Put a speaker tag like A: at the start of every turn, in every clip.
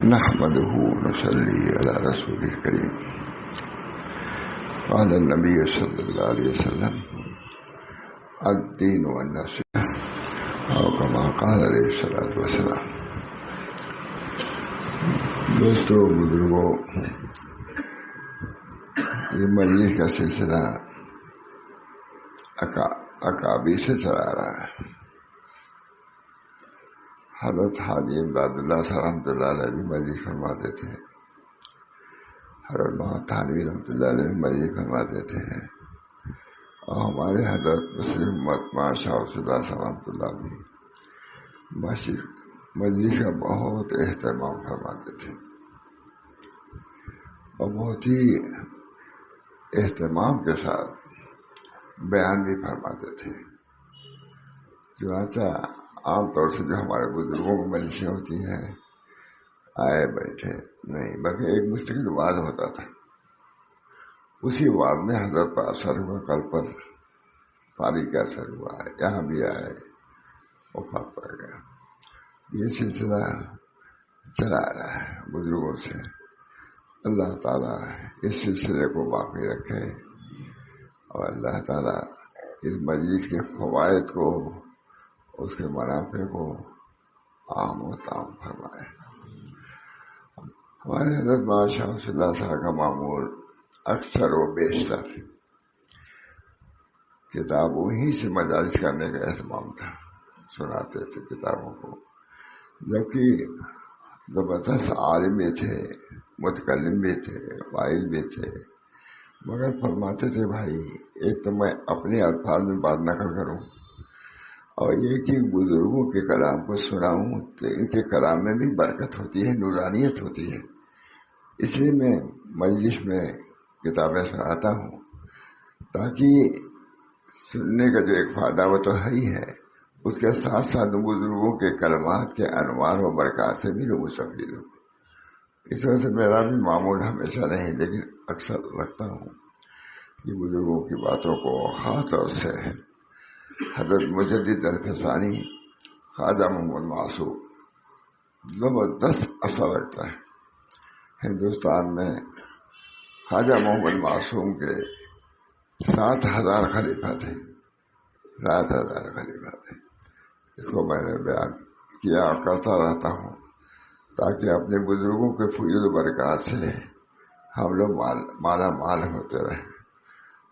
A: نحمده ونصلي على رسول الكريم قال النبي صلی اللہ علیہ وسلم الدین والنصیحہ اور کما قال علیہ الصلوۃ والسلام۔ دوستو، بزرگوں، یہ مجلس کا سلسلہ اکابی سے چلا رہا ہے۔ حضرت حاجی امداد اللہ صاحب رحمۃ اللہ علیہ بھی مجلس فرماتے تھے، حضرت محمد تھانوی رحمۃ اللہ علیہ بھی مجلس فرماتے تھے، اور ہمارے حضرت مسلم مطمع شاہ صدا صاحب رحمۃ اللہ بھی مجلس کا بہت اہتمام فرماتے تھے اور بہت ہی اہتمام کے ساتھ بیان بھی فرماتے تھے۔ چنانچہ عام طور سے جو ہمارے بزرگوں کی مجلسیں ہوتی ہیں، آئے بیٹھے نہیں، بلکہ ایک مستقل واعظ ہوتا تھا۔ اسی واعظ میں حضرت پر اثر ہوا، کل پر فارغ کا اثر ہوا ہے، یہاں بھی آئے، وفات پا گیا۔ یہ سلسلہ چلا رہا ہے بزرگوں سے۔ اللہ تعالیٰ اس سلسلے کو باقی رکھے اور اللہ تعالیٰ اس مجلس کے فوائد کو، اس کے منافع کو عام و تام فرمائے۔ ہمارے حضرت مولانا شاہ صلی اللہ صاحب کا معمول اکثر و بیشتر کتابوں ہی سے مجالس کرنے کا اہتمام تھا، سناتے تھے کتابوں کو، جبکہ زبردست عالم بھی تھے، متکلم بھی تھے، قائل بھی تھے، مگر فرماتے تھے بھائی ایک تو میں اپنے الفاظ میں بات نقل کروں، اور یہ کہ بزرگوں کے کلام کو سناؤں تو ان کے کلام میں بھی برکت ہوتی ہے، نورانیت ہوتی ہے۔ اس لیے میں مجلس میں کتابیں سناتا ہوں، تاکہ سننے کا جو ایک فائدہ وہ تو ہے ہی ہے، اس کے ساتھ ساتھ بزرگوں کے کلمات کے انوار و برکات سے بھی لوگ مستفید ہوں۔ اس وجہ سے میرا بھی معمول ہمیشہ نہیں، لیکن اکثر رکھتا ہوں کہ بزرگوں کی باتوں کو خاص طور سے حضرت مجدد الفسانی خواجہ محمد معصوم زبردست اثر رکھتا ہے۔ ہندوستان میں خواجہ محمد معصوم کے 7,000 خلیفہ تھے، 7,000 خلیفہ تھے۔ اس کو میں نے بیان کیا اور کرتا رہتا ہوں تاکہ اپنے بزرگوں کے فیض و برکات سے ہم لوگ مالا مال ہوتے رہیں۔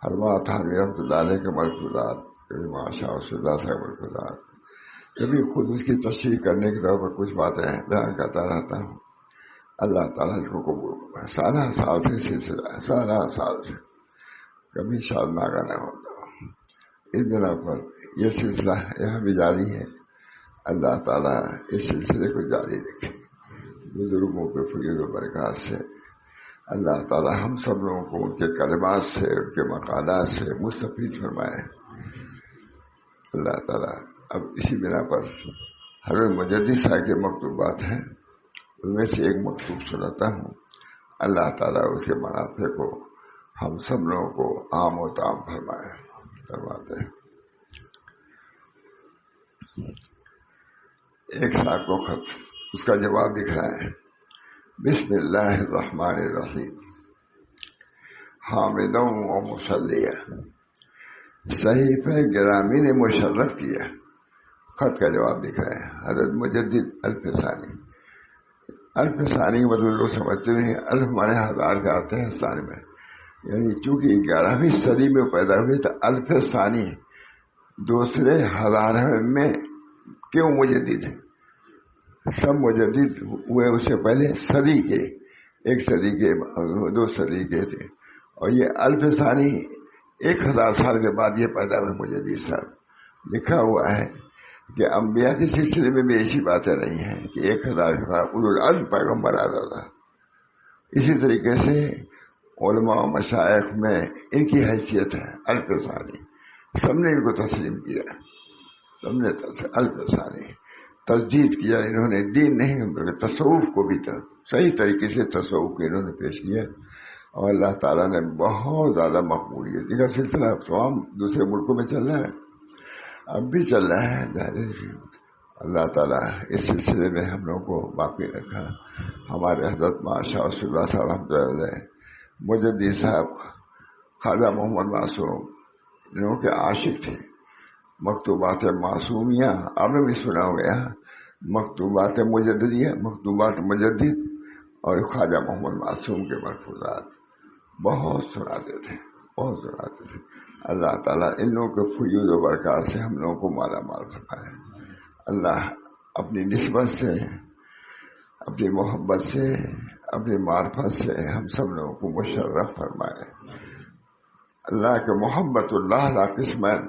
A: حضرت تھانوی رحمۃ اللہ علیہ کے ملفوظات، کبھی ماشاء اللہ صاحب ملفوظات، کبھی خود اس کی تشریح کرنے کے طور پر کچھ باتیں بیان کرتا رہتا ہوں۔ اللہ تعالیٰ اس کو قبول کرے۔ 17 سال سے سلسلہ ہے، 17 سال سے کبھی شادمانہ نہ ہوتا۔ اس بنا پر یہ سلسلہ یہاں بھی جاری ہے۔ اللہ تعالیٰ اس سلسلے کو جاری رکھے، بزرگوں کے فیض و برکات سے اللہ تعالیٰ ہم سب لوگوں کو ان کے کلمات سے، ان کے مقالات سے مستفید فرمائے۔ اللہ تعالیٰ اب اسی بنا پر حضرت مجدد صاحب کے مکتوبات ہیں، ان میں سے ایک مکتوب سناتا ہوں۔ اللہ تعالیٰ اس کے منافع کو ہم سب لوگوں کو عام و تام فرماتے ہیں۔ ایک صاحب کو خط، اس کا جواب لکھ رہا ہے: بسم اللہ الرحمن الرحیم، حامدوں و مصلیہ، صحیفہ گرامی نے مشرف کیا۔ خط کا جواب لکھ رہا ہے حضرت مجدد الفسانی۔ الفسانی کا مطلب لوگ سمجھتے ہیں الف مانے 1000 کا آتے ہیں ثانی میں، یعنی چونکہ 11ویں صدی میں پیدا ہوئی تو الف ثانی دوسرے 1000 میں کیوں مجدد ہے؟ سب مجدد ہوئے اس سے پہلے صدی کے، 1 صدی کے، 2 صدی کے تھے، اور یہ الف ثانی 1000 سال کے بعد یہ پیدا ہوئے مجدد صاحب۔ لکھا ہوا ہے کہ انبیاء کے سلسلے میں بھی ایسی باتیں رہی ہیں کہ 1000 کے بعد اولوالعزم پیغمبر آتا تھا۔ اسی طریقے سے علماء و مشائخ میں ان کی حیثیت ہے الف ثانی، سب نے ان کو تسلیم کیا، سب نے الف ثانی تجدید کیا انہوں نے، دین نہیں بلکہ تصوف کو بھی صحیح طریقے سے تصوف کو انہوں نے پیش کیا، اور اللہ تعالیٰ نے بہت زیادہ مقبولیت کا سلسلہ تمام دوسرے ملکوں میں چل رہا ہے، اب بھی چل رہا ہے۔ اللہ تعالیٰ اس سلسلے میں ہم لوگوں کو باقی رکھا. ہمارے حضرت ماشاء اللہ صاحب رحمۃ اللہ علیہ مجددی صاحب خواجہ محمد معصوم ان لوگوں کے عاشق تھے. مکتوبات معصومیہ آپ نے بھی سنا ہو گیا، مکتوبات مجددیہ، مکتوبات مجدد اور خواجہ محمد معصوم کے ملفوظات بہت سناتے تھے، بہت سناتے تھے. اللہ تعالیٰ ان لوگوں کے فیوز و برکات سے ہم لوگوں کو مالا مال فرمائے. اللہ اپنی نسبت سے، اپنی محبت سے، اپنی معرفت سے ہم سب لوگوں کو مشرف فرمائے. اللہ کے محبت اللہ لا قسمین.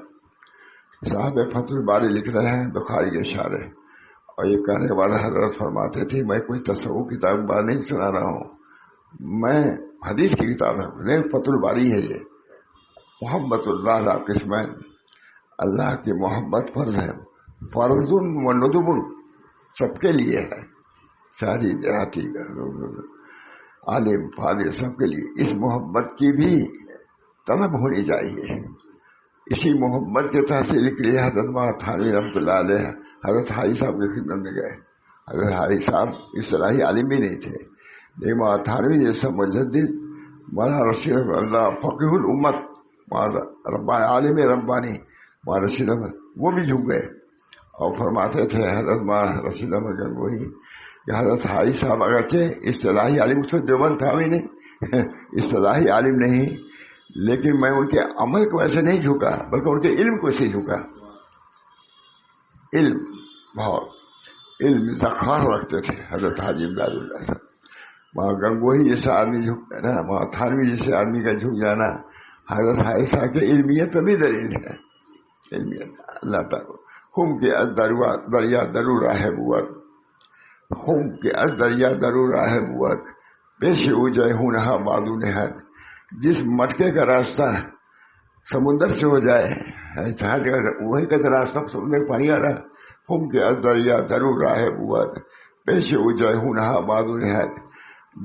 A: صاحب فتح الباری لکھ رہے ہیں بخاری کے اشارے، اور یہ کہنے والا حضرت فرماتے تھے میں کوئی تصوف کتاب بار نہیں سنا رہا ہوں، میں حدیث کی کتاب ہے، فتح الباری ہے. یہ محبت اللہ لا قسمین، اللہ کی محبت فرض ہے، فرض و ندب سب کے لیے ہے، شہری دیہاتی عالم فاضل سب کے لیے. اس محبت کی بھی طلب ہونی چاہیے. اسی محبت کے تحصیل کے لیے حضرت تھانوی رحمۃ اللہ علیہ حضرت حاجی صاحب کی خدمت میں گئے. حضرت حاجی صاحب اصطلاحی عالم بھی نہیں تھے، لیکن تھانوی جیسا مجدد مولانا رشید اللہ فقیہ الامت عالم ربانی مولانا رشید احمد وہ بھی جھک گئے اور فرماتے تھے حضرت مولانا رشید احمد گنگوہی کہ حضرت حاجی صاحب اگرچہ اصطلاحی عالم اس وقت دیوبند تھا بھی نہیں اصطلاحی عالم نہیں، لیکن میں ان کے عمل کو ایسے نہیں جھکا بلکہ ان کے علم کو ایسے جھکا. علم بہت علم ذخار رکھتے تھے حضرت حاجی امداد اللہ صاحب. وہاں گنگوہی جیسا آدمی جھکتا نا، وہاں تھانوی جیسے آدمی کا جھک جانا حضرت حاجی صاحب کے علمیت بھی دلیل ہے. علمیت اللہ تعالیٰ خم کے دریا درو راہ بوت، خم کے دریا درو راہ بوت پیش اوجے ہونہا بادو نہت. جس مٹکے کا راستہ سمندر سے ہو جائے، وہی کا راستہ سمندر پانی آ رہا. خم کے دریا درو راہ بوت پیش اوجے ہونہا بادو نہت.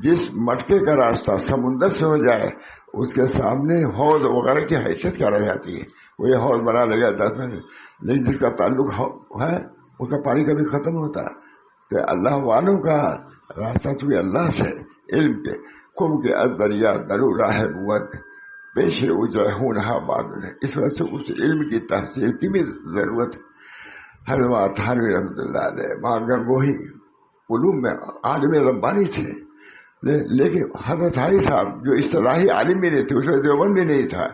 A: جس مٹکے کا راستہ سمندر سے ہو جائے اس کے سامنے حوض وغیرہ کی حیثیت کیا رہ جاتی ہے. وہ یہ حوض بنا لے جاتا ہے، لیکن جس کا تعلق ہے اس کا پانی کبھی ختم ہوتا. تو اللہ والوں کا راستہ تو اللہ سے علم کے. خم کے دریا درو راہ بوت پیش اوجے ہونہا بادو نہت. اس وجہ سے اس علم کی تحصیل کی بھی ضرورت ہے. حضرت تھانوی رحمۃ اللہ علیہ ماں گنگوہی علوم میں عالم ربانی تھے، لیکن حضرت حاجی صاحب جو اصطلاحی عالم بھی نہیں تھے، اس وقت دیوبند بھی نہیں تھا،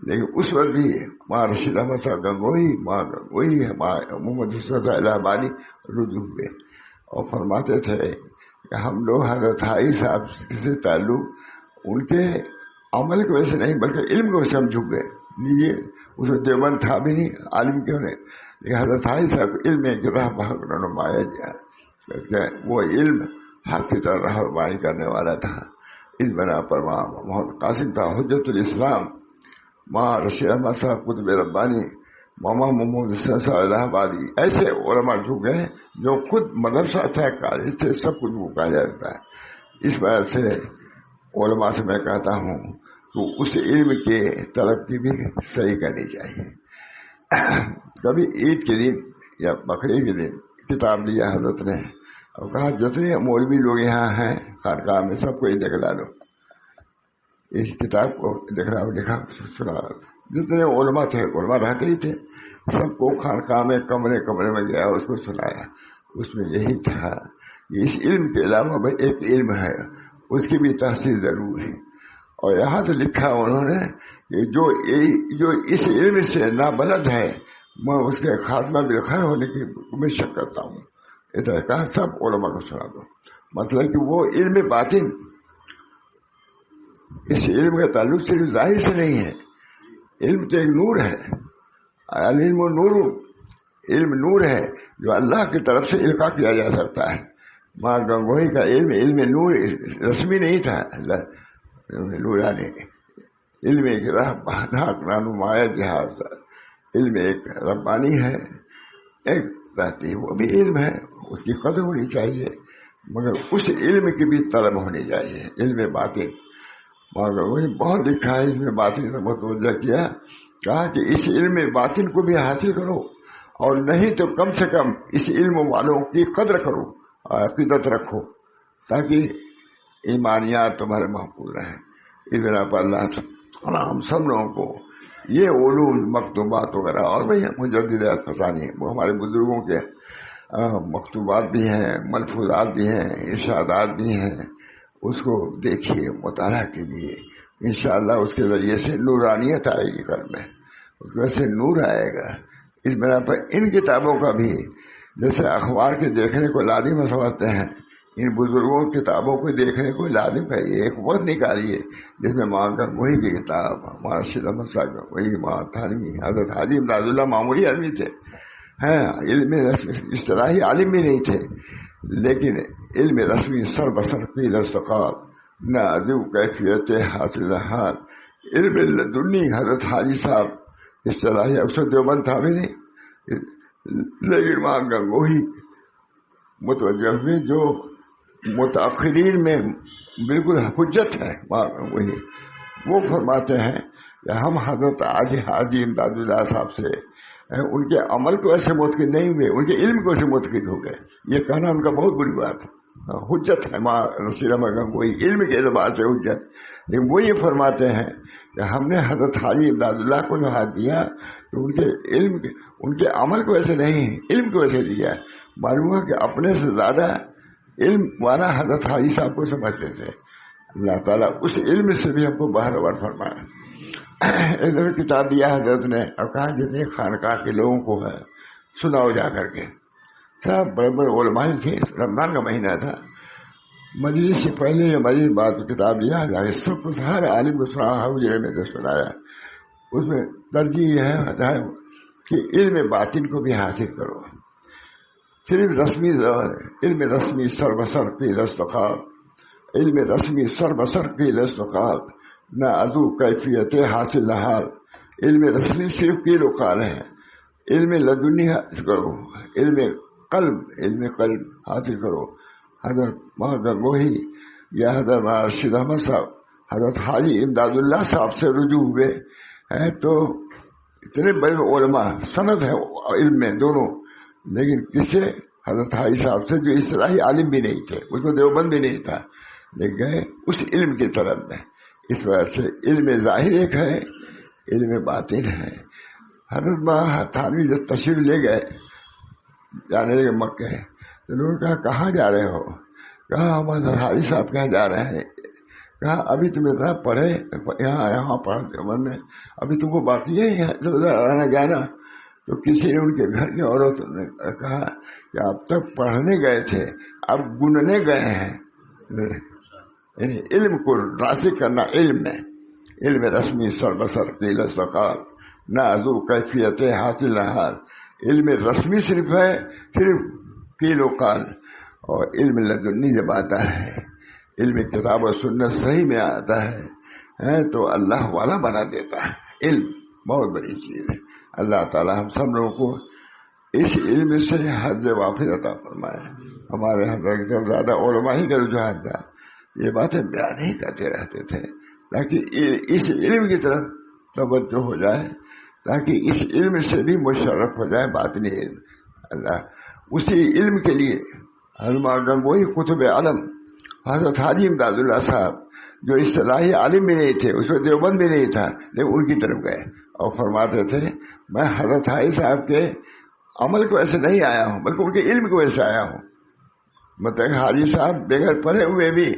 A: لیکن اس وقت بھی ماں رشید احمد صاحب گنگوہی، ماں گنگوہی، ماں محمد حسن الہ آبادی رجوع ہوئے اور فرماتے تھے کہ ہم لوگ حضرت حاجی صاحب سے تعلق ان کے عمل کی وجہ سے نہیں بلکہ علم کی وجہ سے ہم جھک گئے. لیجیے اس میں دیوبند تھا بھی نہیں، عالم کیوں نہیں، لیکن حضرت حاجی صاحب علم کی راہ بہت رہنمایا گیا، وہ علم حق کی طرح رہنمائی کرنے والا تھا. اس بنا پر ماں محمد قاسم تھا حجت الاسلام، ماں رشید احمد صاحب قطب ربانی، ماما محمد حسن صاحب الہ آبادی، ایسے علماء جھک گئے جو خود مدرسہ تھا، کالج تھے، سب کچھ مکا جاتا ہے. اس وجہ سے علماء سے میں کہتا ہوں تو اس علم کے طلب کی بھی صحیح کرنی چاہیے. کبھی عید کے دن یا بقرعید کے دن کتاب لیا حضرت نے اور کہا جتنے مولوی لوگ یہاں ہیں خانقاہ میں سب کو یہ دکھلا لو، اس کتاب کو دکھلا لکھا سنا. جتنے علماء تھے، علماء رہتے ہی تھے، سب کو خانقاہ میں کمرے میں گیا اس کو سنایا. اس میں یہی تھا کہ اس علم کے علاوہ بھائی ایک علم ہے اس کی بھی تحصیل ضرور ہے. اور یہاں تو لکھا انہوں نے کہ جو اس علم سے نابلد ہے میں اس کے خاتمہ بالخیر ہونے کی میں شک کرتا ہوں. ادھر کہا سب علماء کو سنا دو. مطلب کہ وہ علم باطن، اس علم کا تعلق صرف ظاہر سے نہیں ہے. علم تو ایک نور ہے، علم نور، علم نور ہے جو اللہ کی طرف سے القاء کیا جا سکتا ہے. ماں گنگوہی کا علم نور رسمی نہیں تھا، نورانی علم ایک رہنمایا جہاز. علم ایک ربانی ہے، ایک رہتی وہ بھی علم ہے، اس کی قدر ہونی چاہیے، مگر اس علم کی بھی طلب ہونی چاہیے. علم باطن وہی بہت لکھا ہے، اس میں باطن نے متوجہ کیا، کہا کہ اس علم باطن کو بھی حاصل کرو اور نہیں تو کم سے کم اس علم والوں کی قدر کرو، عقیدت رکھو، تاکہ ایمانیات تمہارے محفوظ رہیں۔ اس بنا پر اللہ تعالیٰ ہم سب لوگوں کو یہ علوم مکتوبات وغیرہ، اور بھائی مجدد فسانی وہ ہمارے بزرگوں کے مکتوبات بھی ہیں، ملفوظات بھی ہیں، ارشادات بھی ہیں، اس کو دیکھیے، مطالعہ کیجیے، انشاءاللہ اس کے ذریعے سے نورانیت آئے گی قلب میں، اس کی وجہ سے نور آئے گا۔ اس بنا پر ان کتابوں کا بھی جیسے اخبار کے دیکھنے کو لازم سمجھتے ہیں، ان بزرگوں کی کتابوں کو دیکھنے کو لازم ہے۔ ایک وقت نکالیے جس میں ماں کا وہی کی کتاب، ہمارا شیخ احمد صاحب کا وہی، ماں تھانوی، حضرت حاجی امداد اللہ معمولی آدمی تھے، علم اصطلاحی عالم بھی نہیں تھے، لیکن علم رسمی سر بسر کی دستقاب نہ عجو کیفیت حاصل حال، علم لدنی حضرت حاجی صاحب اصطلاحی اکثر دیوبند تھا بھی نہیں، لیکن ماں گنگوہی متوجہ ہوئے جو متاخرین میں بالکل حجت ہے، ماں گنگوہی وہ فرماتے ہیں کہ ہم حضرت حاجی امداد اللہ صاحب سے ان کے عمل کو ایسے متقد نہیں ہوئے، ان کے علم کو ایسے متقد ہو گئے۔ یہ کہنا ان کا بہت بڑی بات ہے، حجت ہے ماں نصیر احمد گنگوہی علم کے اعتبار سے حجت۔ لیکن وہ یہ فرماتے ہیں کہ ہم نے حضرت حاجی امداد اللہ کو جو ہاتھ دیا تو ان کے علم ان کے عمل کو ایسے نہیں، علم کو ایسے دیا۔ معلوم ہے کہ اپنے سے زیادہ علم والا حضرت حاجی صاحب کو سمجھتے تھے۔ اللہ تعالیٰ اس علم سے بھی ہم کو بہرور فرمایا۔ ایک دفعہ کتاب دیا حضرت نے اور کہا جتنے خانقاہ کے لوگوں کو ہے سناؤ جا کر کے، سب بڑے بڑے علماء تھے، رمضان کا مہینہ تھا، مجلس سے پہلے یہ مجلس بات کتاب دیا جائے، سب کچھ ہر عالم کو سنا، حوضے میں سے سنایا۔ اس میں ترجیح ہے کہ علم باطن کو بھی حاصل کرو، صرف رسمی علم رسمی سر بسر کی دستخط، علم رسمی سر بسر کی دستخط نہ ادو کیفیت حاصل حال، علم رسمی صرف کی رقال ہے، علم لدنی حاصل کرو، علم قلب حاصل کرو۔ حضرت ماں گنگوہی یا حضرت شیخ احمد صاحب حضرت حاجی امداد اللہ صاحب سے رجوع ہوئے ہیں تو اتنے بڑے علماء سند ہے علم میں دونوں، لیکن کسے حضرت حاجی صاحب سے جو اصطلاحی عالم بھی نہیں تھے، اس کو دیوبند بھی نہیں تھا، لیکن گئے اس علم کی طرف میں۔ اس وجہ سے علم ظاہر ایک ہے، علم باطن ہے۔ حضرت ماں تھانوی جب تشریف لے گئے جانے لگے مکہ، تو انہوں نے کہا کہاں جا رہے ہو؟ کہا ہم حضرت حاجی صاحب کہاں جا رہے ہیں؟ کہا ابھی تم اتنا پڑھے یہاں پڑھتے عمر میں، ابھی تم کو باقی ہے ادھر آنا جانا؟ تو کسی نے ان کے گھر کی عورتوں نے کہا کہ اب تک پڑھنے گئے تھے، اب گننے گئے ہیں، یعنی علم کو راسخ کرنا علم میں، علم رسمی سر بسر قیل استقال نہ ازو کیفیت حاصل حال، علم رسمی صرف ہے، صرف قیل و قال، اور علم لدنی جب آتا ہے، علم کتاب و سنت صحیح میں آتا ہے تو اللہ والا بنا دیتا ہے۔ علم بہت بڑی چیز ہے۔ اللہ تعالی ہم سب لوگوں کو اس علم سے حد وافر عطا فرمائے۔ ہمارے حضرت جب زیادہ علماء ہی کا رجحان تھا، یہ باتیں بیان ہی کرتے رہتے تھے تاکہ اس علم کی طرف توجہ ہو جائے، تاکہ اس علم سے بھی مشرف ہو جائے باطنی علم۔ اللہ اسی علم کے لیے حضرت گنگوہی قطب عالم حضرت حاجی امداد اللہ صاحب جو اصطلاحی عالم بھی نہیں تھے، اس میں دیوبند بھی نہیں تھا، لیکن ان کی طرف گئے اور فرماتے تھے میں حضرت حاجی صاحب کے عمل کو ایسے نہیں آیا ہوں، بلکہ ان کے علم کو ایسے آیا ہوں۔ مطلب حاجی صاحب بغیر پڑھے ہوئے بھی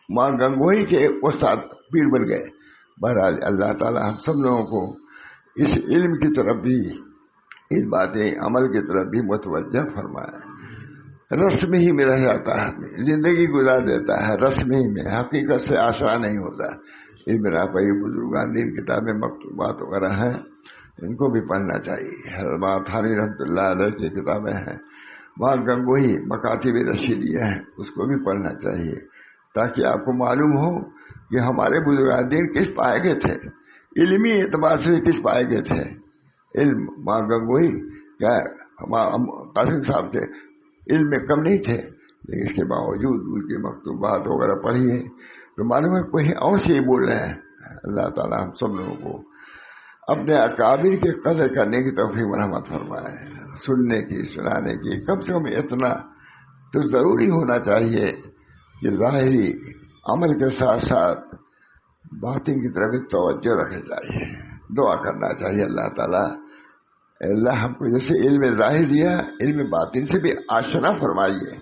A: ماں گنگوہی کے استاد پیر بن گئے۔ بہرحال اللہ تعالیٰ ہم سب لوگوں کو اس علم کی طرف بھی، اس باتیں عمل کی طرف بھی متوجہ فرمائے۔ رسم ہی میں رہ جاتا ہے، زندگی گزار دیتا ہے رسم ہی میں، حقیقت سے آشنا نہیں ہوتا۔ اس بنا پر یہ بزرگان دین کتابیں مکتوبات وغیرہ ہیں، ان کو بھی پڑھنا چاہیے۔ حضرت تھانوی رحمۃ اللہ علیہ کی کتابیں ہیں، ماں گنگوہی مکاتب رشیدیہ ہیں، اس کو بھی پڑھنا چاہیے تاکہ آپ کو معلوم ہو کہ ہمارے بزرگان دین کس پائے گئے تھے، علمی اعتبار سے کس پائے گئے تھے۔ علم ماں گنگوہی کیا قاسم صاحب کے علم میں کم نہیں تھے، لیکن اس کے باوجود ان کی مکتوبات وغیرہ پڑھیے تو معلوم ہے کوئی اور سے ہی بول رہے ہیں۔ اللہ تعالیٰ ہم سب لوگوں کو اپنے اکابر کی قدر کرنے کی توفیق مرحمت فرمائے، سننے کی، سنانے کی، کم سے کم اتنا تو ضروری ہونا چاہیے کہ ظاہری عمل کے ساتھ ساتھ باطن کی طرف توجہ رکھنی چاہیے، دعا کرنا چاہیے اللہ تعالیٰ اللہ ہم کو جیسے علم ظاہر دیا، علم باطن سے بھی آشنا فرمائیے۔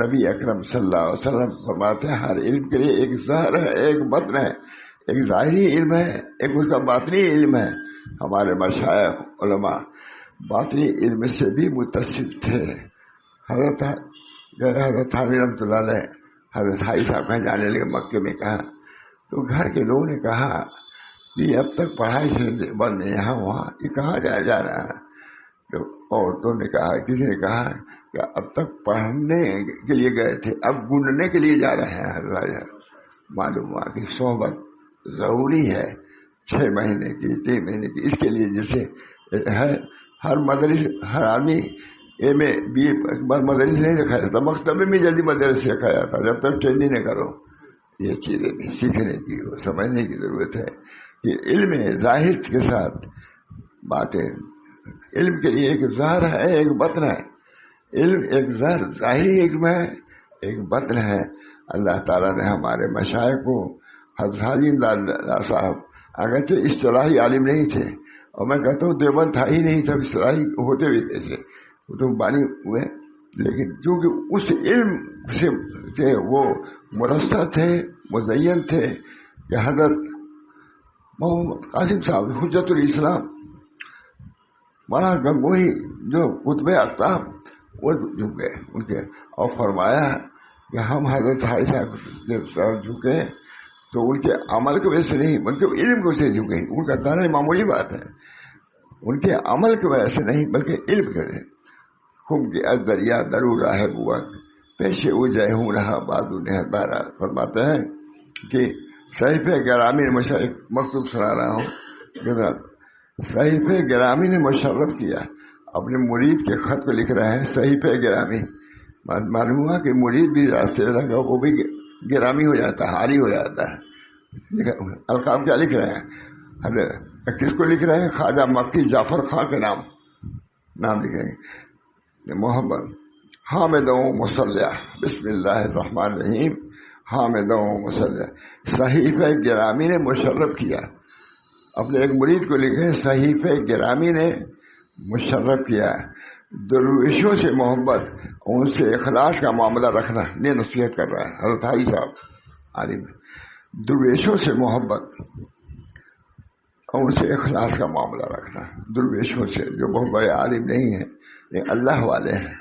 A: نبی اکرم صلی اللہ علیہ وسلم فرماتے ہیں ہر علم کے لیے ایک ظاہر ہے، ایک باطن ہے، ایک ظاہری علم ہے، ایک اس کا باطنی علم ہے۔ ہمارے مشائخ علماء باطنی علم سے بھی متصف تھے۔ حضرت حامد رحمۃ اللہ علیہ حضرت حائی صاحب کہیں جانے لگے مکے میں، کہا تو گھر کے لوگوں نے کہا کہ اب تک پڑھائی سے بند ہے، یہاں وہاں یہ کہاں جا رہا ہے؟ تو عورتوں نے کہا، کسی نے کہا کہ اب تک پڑھنے کے لیے گئے تھے، اب گننے کے لیے جا رہے ہیں۔ معلوم ہوا کہ صحبت ضروری ہے، 6 مہینے کی، 3 مہینے کی، اس کے لیے جیسے ہے ہر مدرس، ہر آدمی ایم اے بی اے مدرس نہیں رکھا جاتا، مکتبے میں جلدی مدرس رکھا جاتا، جب تک ٹریننگ نہ کرو۔ یہ چیزیں بھی سیکھنے کی سمجھنے کی ضرورت ہے کہ علم ظاہر کے ساتھ باتیں، علم کے لیے ایک ظاہر ہے، ایک باطن ہے۔ علم ایک ظاہری علم ہے، ایک باطن ہے۔ اللہ تعالیٰ نے ہمارے مشائخ کو، حضرت حاجی امداد صاحب اگرچہ اصطلاحی عالم نہیں تھے، اور میں کہتا ہوں دیوبند تھا ہی نہیں، تب اصطلاحی ہوتے بھی تھے، وہ تو بانی ہوئے، لیکن چونکہ اس علم سے وہ مرصع تھے، مزین تھے کہ حضرت محمد قاسم صاحب حجت الاسلام مولانا گنگوہی جو قطب اقطاب وہ جھک گئے ان کے، اور فرمایا کہ ہم حضرت حائی صاحب جھکے تو ان کے عمل کی وجہ سے نہیں، ان کے علم کی وجہ سے جھکے۔ ان کا کہنا معمولی بات ہے، ان کے عمل کی وجہ سے نہیں بلکہ علم کے وجہ سے۔ خم کے از دریا درو راہ بوت پیشے او جے ہوں رہا بادو نہر بہرا، فرماتے ہیں کہ صحیفہ گرامی نے مکتوب سنا رہا ہوں، صحیفہ گرامی نے مشرف کیا، اپنے مرید کے خط کو لکھ رہے ہیں صحیفہ گرامی۔ معلوم ہوا کہ مرید بھی راستے لگا وہ بھی گرامی ہو جاتا ہے، حالی ہو جاتا ہے۔ القاب کیا لکھ رہے ہیں؟ کس کو لکھ رہے ہیں؟ خواجہ مکی جعفر خان کے نام لکھیں گے، محمد حامد و مصلیہ، بسم اللہ الرحمن الرحیم، حامد و مصلیہ۔ صحیفہ گرامی نے مشرف کیا، اپنے ایک مرید کو لکھے صحیفہ گرامی نے مشرف کیا، درویشوں سے محبت اور ان سے اخلاص کا معاملہ رکھنا، یہ نصیحت کر رہا ہے حضرت حائی صاحب عالم۔ درویشوں سے محبت اور ان سے اخلاص کا معاملہ رکھنا، درویشوں سے جو بہت بڑے عالم نہیں ہیں، یہ اللہ والے ہیں،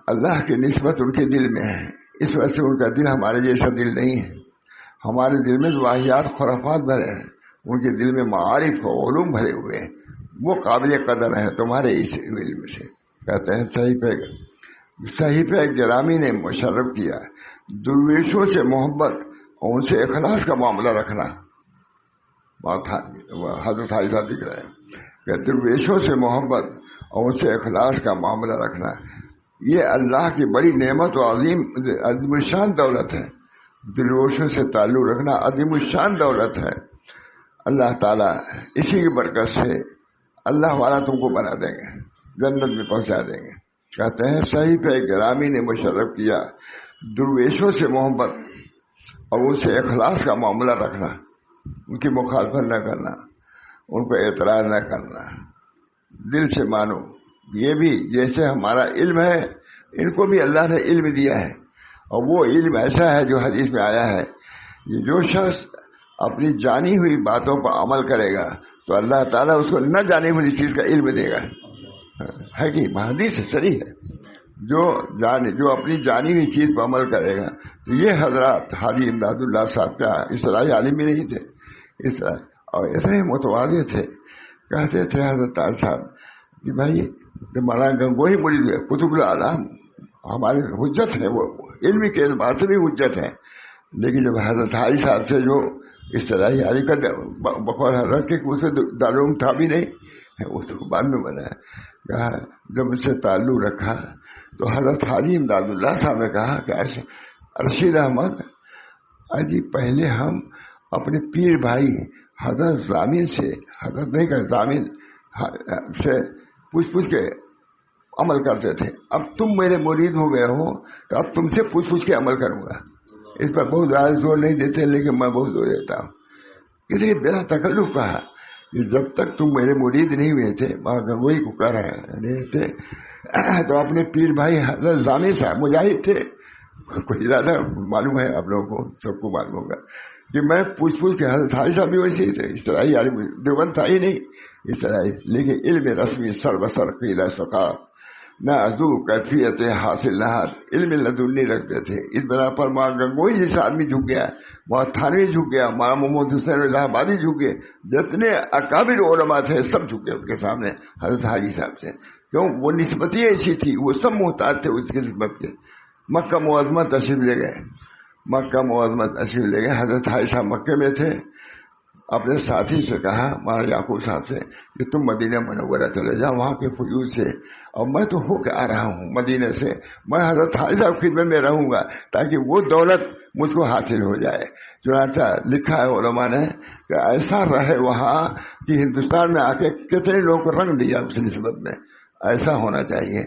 A: اللہ کی نسبت ان کے دل میں ہے، اس وجہ سے ان کا دل ہمارے جیسا دل نہیں ہے۔ ہمارے دل میں واحیات خرافات بھرے ہیں، ان کے دل میں معارف و علوم بھرے ہوئے ہیں، وہ قابل قدر ہیں تمہارے اس علم سے۔ کہتے ہیں صحیفہ گرامی نے مشرف کیا، درویشوں سے محبت اور ان سے اخلاص کا معاملہ رکھنا۔ حضرت حائی صاحب لکھ رہے ہیں کہ درویشوں سے محبت اور ان سے اخلاص کا معاملہ رکھنا، یہ اللہ کی بڑی نعمت و عظیم الشان دولت ہے۔ درویشوں سے تعلق رکھنا عظیم الشان دولت ہے۔ اللہ تعالیٰ اسی کی برکت سے اللہ والا تم کو بنا دیں گے، جنت میں پہنچا دیں گے۔ کہتے ہیں صحیفہ گرامی نے مشرف کیا، درویشوں سے محبت اور ان سے اخلاص کا معاملہ رکھنا، ان کی مخالفت نہ کرنا، ان کو اعتراض نہ کرنا، دل سے مانو۔ یہ بھی جیسے ہمارا علم ہے، ان کو بھی اللہ نے علم دیا ہے، اور وہ علم ایسا ہے جو حدیث میں آیا ہے، یہ جو شخص اپنی جانی ہوئی باتوں پر عمل کرے گا تو اللہ تعالیٰ اس کو نہ جانی ہوئی چیز کا علم دے گا، ہے کہ حدیث صریح ہے۔ جو اپنی جانی ہوئی چیز پر عمل کرے گا، تو یہ حضرات حاجی امداد اللہ صاحب کیا اصطلاحی عالم بھی نہیں تھے، اس طرح اور اتنے متواضع تھے۔ کہتے تھے حضرت صاحب کہ بھائی مولانا گنگوہی مرید ہے، قطب العالم ہمارے حجت ہیں، وہ علمی کے اعتبار سے بھی حجت ہیں، لیکن جب حضرت حائی صاحب سے جو اصطلاحی عالم کا بقول حضرت کے اسے تعلق تھا بھی نہیں، اس کو بعد میں بنایا، کہا جب اس سے تعلق رکھا تو حضرت حاجی امداد اللہ صاحب نے کہا کہ رشید احمد اجی پہلے ہم اپنے پیر بھائی حضرت ضامن سے، حضرت نہیں کہ ضامن سے پوچھ کے عمل کرتے تھے. اب تم میرے مرید ہو گئے ہو تو اب تم سے پوچھ کے عمل کروں گا. اس پر بہت زیادہ زور نہیں دیتے لیکن میں بہت زور دیتا ہوں. اس لیے بلا تکلف کہا کہ جب تک تم میرے مرید نہیں ہوئے تھے، وہی کو کر رہے تھے، تو اپنے پیر بھائی حضرت ضامن صاحب مجاہد تھے، کوئی زیادہ معلوم ہے آپ لوگوں کو، سب کو معلوم ہوگا کہ میں پوچھ کے حضرت حاجی صاحب بھی ویسے ہی تھے، اس طرح ہی دیوبند تھا ہی نہیں اس طرح ہی. لیکن علم رسمی سر بسر قیلا سقا نہ ازو کیفیت حاصل نہ علم لدنی رکھتے تھے. اس بنا پر ماں گنگوئی جیسا آدمی جھک گیا، ماں تھانوی جھک گیا، ماں محمد حسین الہ آبادی جھک گئے، جتنے اکابر علماء تھے سب جھک گئے ان کے سامنے حضرت حاجی صاحب سے. کیوں؟ وہ نسبت ہی ایسی تھی، وہ سب محتاج تھے اس کی نسبت کے. مکہ معظمہ تشریف لے گئے، مکہ معظمہ تشریف لے گئے. حضرت حاجی صاحب مکے میں تھے، اپنے ساتھی سے کہا مولانا یعقوب صاحب سے کہ تم مدینہ منورہ چلے جاؤ وہاں کے فیوز سے، اور میں تو ہو کے آ رہا ہوں مدینہ سے، میں حضرت حاجی صاحب خدمت میں رہوں گا تاکہ وہ دولت مجھ کو حاصل ہو جائے. چنانچہ لکھا ہے علماء نے کہ ایسا رہے وہاں کہ ہندوستان میں آ کے کتنے لوگوں کو رنگ دیا اس نسبت میں. ایسا ہونا چاہیے.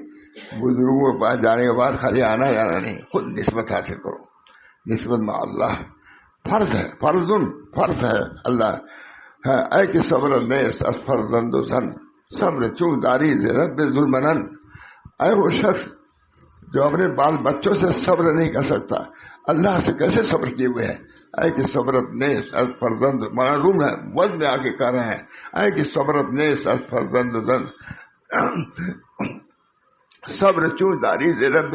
A: بزرگوں کے پاس جانے کے بعد خالی آنا جانا نہیں، خود نسبت حاصل کرو. نسبت میں اللہ فرض ہے، فرض ہے اللہ ہے. اے کہ صبر نیس از فرزند و زن صبر چون داری رب ظلمنن. اے وہ شخص جو اپنے بال بچوں سے صبر نہیں کر سکتا، اللہ سے کیسے صبر کیے ہوئے ہے. اے کہ صبرت نیس از فرزند، معلوم ہے وزن میں آ کے کہہ رہے ہیں اے کہ صبرت نیس از فرزند زن صبر چون داری رب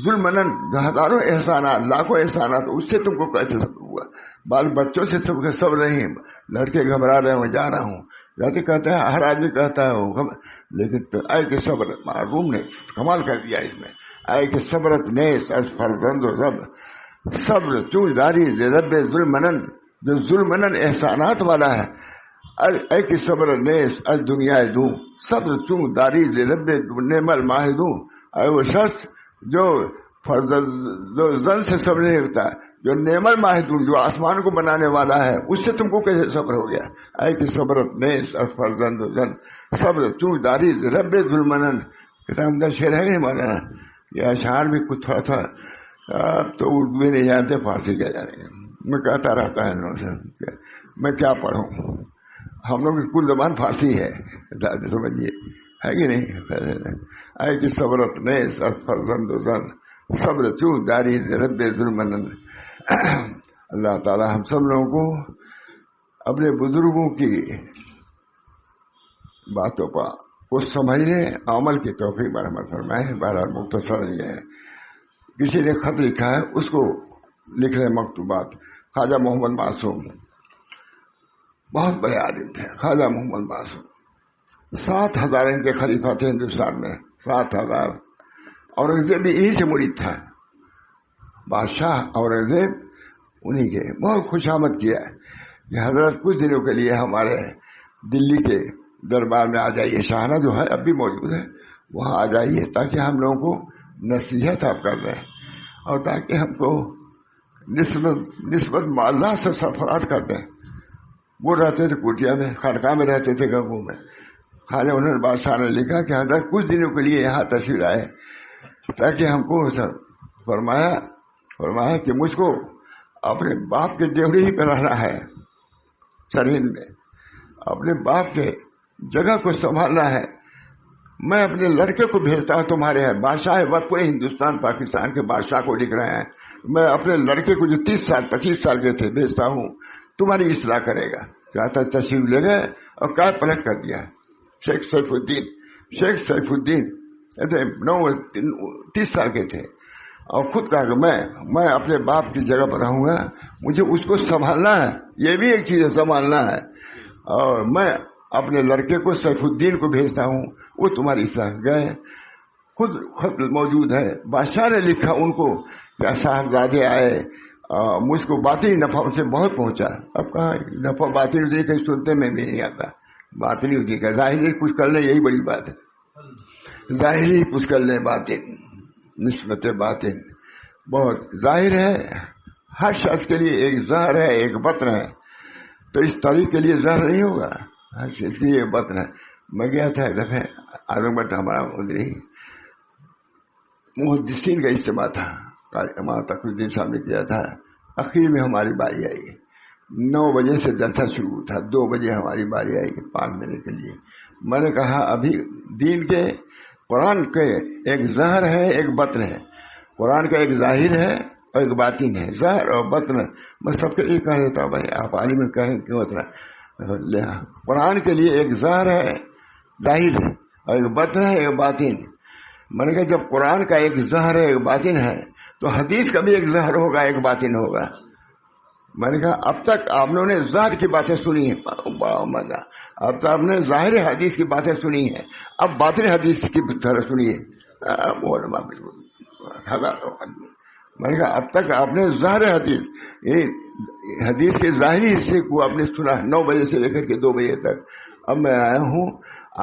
A: ظلمنن. ہزاروں احسانات، لاکھوں احسانات، اس سے تم کو کیسے صبر ہوا؟ بال بچوں سے تم کو صبر نہیں. لڑکے گھبرا رہے ہیں میں جا رہا ہوں، جاتے کہتے ہیں ہر آدمی کہتا ہے لیکن اے کہ صبر، معلوم نے کمال کر دیا اس میں. اے کہ صبرت نیس از فرزند و زب صبر چون داری رب ظلمنن، جو ظلمنن احسانات والا ہے. اے کہ صبر نیس از دنیا دوں صبر چون داری رب نعم الماہدوں. اے وہ شخص جو زن سے صبر نہیں ہوتا، جو نعم الماہدون، جو آسمان کو بنانے والا ہے، اس سے تم کو کیسے صبر ہو گیا؟ اے کہ صبرت نیس از فرزند زن صبر چون داری رب ظلمنن. کتاب شعر ہے نہیں مولانا، یہ اشعار بھی کچھ تھوڑا تھا. اب تو اردو بھی نہیں جانتے، فارسی کیا جانے گا. میں کہتا رہتا ہے انہوں سے میں کیا پڑھوں. ہم لوگ کی کل زبان فارسی ہے، سمجھیے ہے کہ نہیں. اے کہ صبرت نیس از فرزند زن صبر چون داری رب ظلمنن. اللہ تعالی ہم سب لوگوں کو اپنے بزرگوں کی باتوں پر کو سمجھنے عمل کی توفیق مرحمت فرمائے. بہرحال مختصر یہ ہے. کسی نے خط لکھا ہے، اس کو لکھ رہے مکتوبات. خواجہ محمد معصوم بہت بڑے عالم تھے. خواجہ محمد معصوم 7,000 ان کے خلیفہ تھے ہندوستان میں، 7,000. اورنگزیب بھی یہی سے مرید تھا. بادشاہ اورنگزیب انہی کے. بہت خوش آمد کیا کہ حضرت کچھ دنوں کے لیے ہمارے دلی کے دربار میں آ جائیے. شاہانہ جو ہے اب بھی موجود ہے، وہاں آ جائیے تاکہ ہم لوگوں کو نصیحت آپ کر رہے ہیں اور تاکہ ہم کو نسبت اللہ سے سرفراز کر دیں. وہ رہتے تھے کوٹیا میں، خانقاہ میں رہتے تھے گنگو میں. خواجہ انہوں نے بادشاہ نے لکھا کہ حضرت کچھ دنوں کے لیے یہاں تشریف آئے تاکہ ہم کو فرمایا کہ مجھ کو اپنے باپ کے ڈیوڑی ہی پہ رہنا ہے سرہند میں، اپنے باپ کے جگہ کو سنبھالنا ہے. میں اپنے لڑکے کو بھیجتا ہوں تمہارے ہے. بادشاہ وقت پورے ہندوستان پاکستان کے بادشاہ کو لکھ رہے ہیں، میں اپنے لڑکے کو جو 30 سال 25 سال کے تھے بھیجتا ہوں، تمہاری اصلاح کرے گا. چاہتا تشریف لے گئے اور کار پلٹ کر دیا. شیخ سیف الدین 30 سال کے تھے اور خود کہا کہ میں اپنے باپ کی جگہ پر رہوں گا، مجھے اس کو سنبھالنا ہے. یہ بھی ایک چیز ہے، سنبھالنا ہے. اور میں اپنے لڑکے کو سیف الدین کو بھیجتا ہوں، وہ تمہاری اصلاح. گئے، خود خط موجود ہے. بادشاہ نے لکھا ان کو کہ صاحبزادے آئے، مجھ کو باطنی نفع ان سے بہت پہنچا. اب کہا نفع باطنی ہوتی کہیں سنتے میں بھی نہیں آتا. باطنی ہوتی کہ ظاہری کچھ کر لیں، یہی بڑی بات ہے. ظاہری کچھ کر لیں، باطن نسبت باطن بہت ظاہر ہے. ہر شخص کے لیے ایک ظاہر ہے، ایک بطن ہے. تو اس طریق کے لیے زہر نہیں ہوگا. اس لیے یہ بطن ہے. میں گیا تھا ایک دفعہ اعظم گڑھ ہمارا ادھر محدثین کا اجتماع تھا, ہمارا تقی الدین صاحب نے کیا تھا. اخیر میں ہماری باری آئی. 9 بجے سے جلسہ شروع تھا, 2 بجے ہماری باری آئی 5 منٹ کے لیے. میں نے کہا ابھی دین کے قرآن کے ایک ظاہر ہے ایک بطن ہے. قرآن کا ایک ظاہر ہے اور ایک باطن ہے. ظاہر اور بطن میں سب کے لیے کہہ دیتا ہوں بھائی, آپ عالم کہیں کیوں اتنا. قرآن کے لیے ایک ظاہر ہے ظاہر ہے اور ایک بطن ہے ایک باطن. میں نے کہا جب قرآن کا ایک ظاہر ہے ایک باطن ہے تو حدیث کا بھی ایک ظاہر ہوگا ایک باطن ہوگا. میں نے کہا اب تک آپ لوگوں نے ظاہر کی باتیں سنی ہیں, اب تک آپ نے ظاہر حدیث کی باتیں سنی ہیں, اب باطن حدیث کی طرح سنیے. میں نے کہا اب تک آپ نے ظاہر حدیث کے ظاہری حصے کو آپ نے سنا 9 بجے سے لے کر کے 2 بجے تک. اب میں آیا ہوں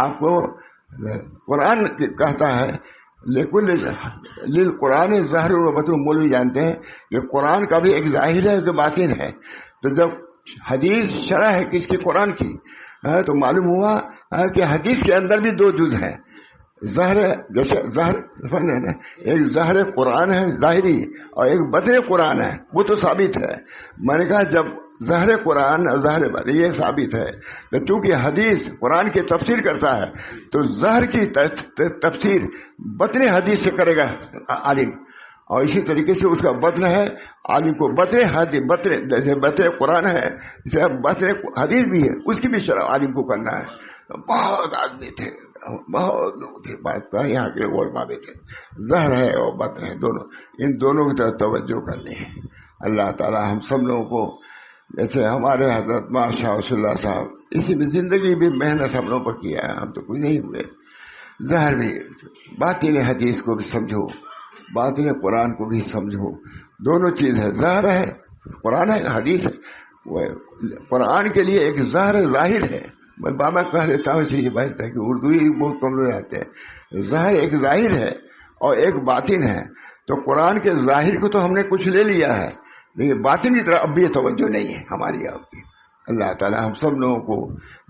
A: آپ کو قرآن کہتا ہے قرآن ظاہر و بطن. مولوی جانتے ہیں کہ قرآن کا بھی ایک ظاہر ہے ایک باطن ہے. تو جب حدیث شرح ہے کس کی قرآن کی تو معلوم ہوا کہ حدیث کے اندر بھی 2 جز ہیں. ظاہر جیسے ظاہر ایک ظاہر قرآن ہے ظاہری اور ایک بطن قرآن ہے, وہ تو ثابت ہے. میں نے کہا جب ظاہر قرآن اور ظاہر بطن یہ ثابت ہے تو چونکہ حدیث قرآن کی تفسیر کرتا ہے تو ظاہر کی تفسیر بطن حدیث سے کرے گا عالم, اور اسی طریقے سے اس کا بطن ہے عالم کو بطن قرآن ہے بطن حدیث بھی ہے اس کی بھی شرح عالم کو کرنا ہے. بہت آدمی تھے, بہت لوگ تھے, بات یہاں کے علماء بھی تھے. ظاہر ہے اور بطن ہے دونوں, ان دونوں کی طرف توجہ کرنی ہے. اللہ تعالی ہم سب لوگوں کو جیسے ہمارے حضرت شاہ رسول اللہ صاحب اسی میں زندگی بھی محنت ہم لوگوں پر کیا ہے, ہم تو کچھ نہیں ہوئے. ظاہر بھی باطن حدیث کو بھی سمجھو, باطن قرآن کو بھی سمجھو, دونوں چیز ہے. ظاہر ہے قرآن ہے حدیث ہے. قرآن کے لیے ایک ظاہر ہے. میں بابا کہہ دیتا ہوں اس لیے بات ہے کہ اردو ہی بہت کم لوگ آتے ہیں. ظاہر ایک ظاہر ہے اور ایک باطن ہے. تو قرآن کے ظاہر کو تو ہم نے کچھ لے لیا ہے لیکن باطن کی طرف اب بھی توجہ نہیں ہے ہماری آپ کی. اللہ تعالی ہم سب لوگوں کو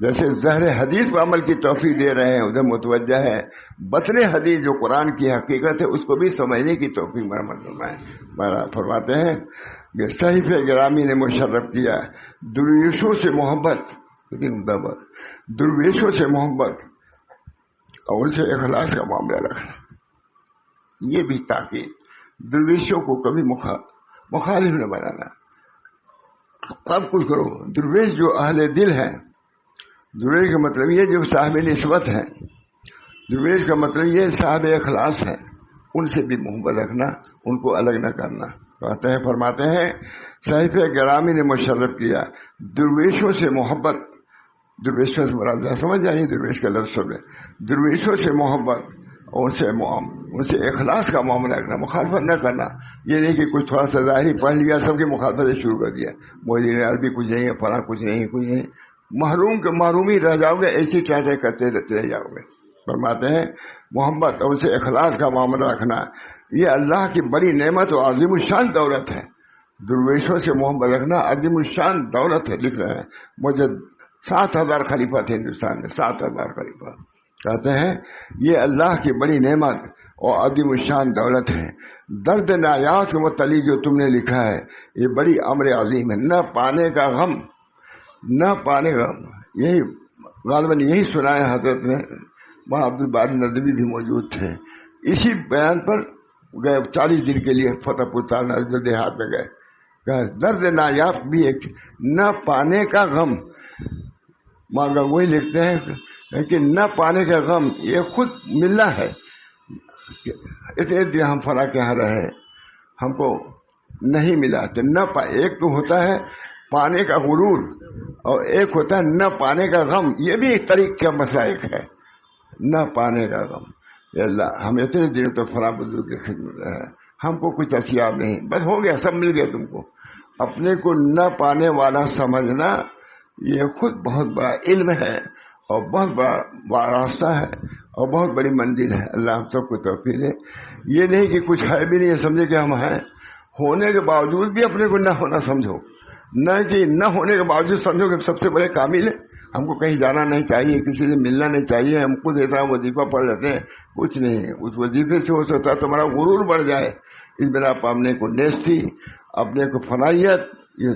A: جیسے ظاہر حدیث پر عمل کی توفیق دے رہے ہیں ادھر متوجہ ہے بطن حدیث جو قرآن کی حقیقت ہے اس کو بھی سمجھنے کی توفیق فرماتے ہیں کہ صحیف گرامی نے مشرف کیا درویشوں سے محبت, درویشوں سے محبت اور ان سے اخلاص کا معاملہ رکھنا. یہ بھی تاکید درویشوں کو کبھی مخالف نہ بنانا. سب کچھ کرو. درویش جو اہل دل ہیں, درویش کا مطلب یہ جو صاحب نسبت ہیں, درویش کا مطلب یہ صاحب اخلاص ہیں, ان سے بھی محبت رکھنا, ان کو الگ نہ کرنا. کہتے ہیں فرماتے ہیں صحیف گرامی نے مشرف کیا درویشوں سے محبت. درویشوں سے مراد سمجھ جائیے درویش کا لفظ ہے. درویشوں سے محبت اور ان سے اخلاص کا معاملہ رکھنا, مخالفت نہ کرنا. یہ نہیں کہ کچھ تھوڑا سا ظاہری پڑھ لیا سب کی مخالفت شروع کر دیا, مودی نے عربی کچھ نہیں ہے فلاں کچھ نہیں, محروم کے محرومی رہ جاؤ گے, ایسی چاہتے کرتے رہ جاؤ گے. فرماتے ہیں محبت اور ان سے اخلاص کا معاملہ رکھنا یہ اللہ کی بڑی نعمت اور عظیم الشان دولت ہے. درویشوں سے محبت رکھنا عظیم الشان دولت ہے. لکھ رہے ہیں مجھے 7,000 خلیفہ تھے ہندوستان میں, 7,000 خلیفہ. کہتے ہیں یہ اللہ کی بڑی نعمت اور عظیم الشان دولت ہے. درد نایاب کے متعلق جو تم نے لکھا ہے یہ بڑی امر عظیم ہے. نہ پانے کا غم, نہ پانے کا غم, یہی غالباً یہی سنایا حضرت نے. وہاں عبد الباری ندوی بھی موجود تھے. اسی بیان پر گئے 40 دن کے لیے فتح پور دیہات میں گئے. درد نایاب بھی ایک, نہ پانے کا غم. مانگا وہی لکھتے ہیں کہ نہ پانے کا غم یہ خود ملنا ہے. اتنے دن ہم فلاں کے یہاں رہے ہم کو نہیں ملا تو نہ ایک تو ہوتا ہے پانے کا غرور اور ایک ہوتا ہے نہ پانے کا غم. یہ بھی ایک طریق کا مسئلہ ایک ہے, نہ پانے کا غم. اللہ ہم اتنے دن تو فلاں بزرگ کی خدمت رہے, ہم کو کچھ اسیاب نہیں, بس ہو گیا سب مل گیا تم کو. اپنے کو نہ پانے والا سمجھنا یہ خود بہت بڑا علم ہے اور بہت بڑا راستہ ہے اور بہت بڑی منزل ہے. اللہ ہم سب کو توفیق دے. یہ نہیں کہ کچھ ہے بھی نہیں سمجھے کہ ہم ہیں, ہونے کے باوجود بھی اپنے کو نہ ہونا سمجھو. نہ کہ نہ ہونے کے باوجود سمجھو کہ سب سے بڑے کامل ہے، ہم کو کہیں جانا نہیں چاہیے، کسی سے ملنا نہیں چاہیے، ہم خود ایسا وظیفہ پڑھ لیتے ہیں، کچھ نہیں، اس وظیفے سے ہو سکتا ہے تمہارا غرور بڑھ جائے، اس بنا پر اپنے کو نیستی، اپنے کو فنائیت یہ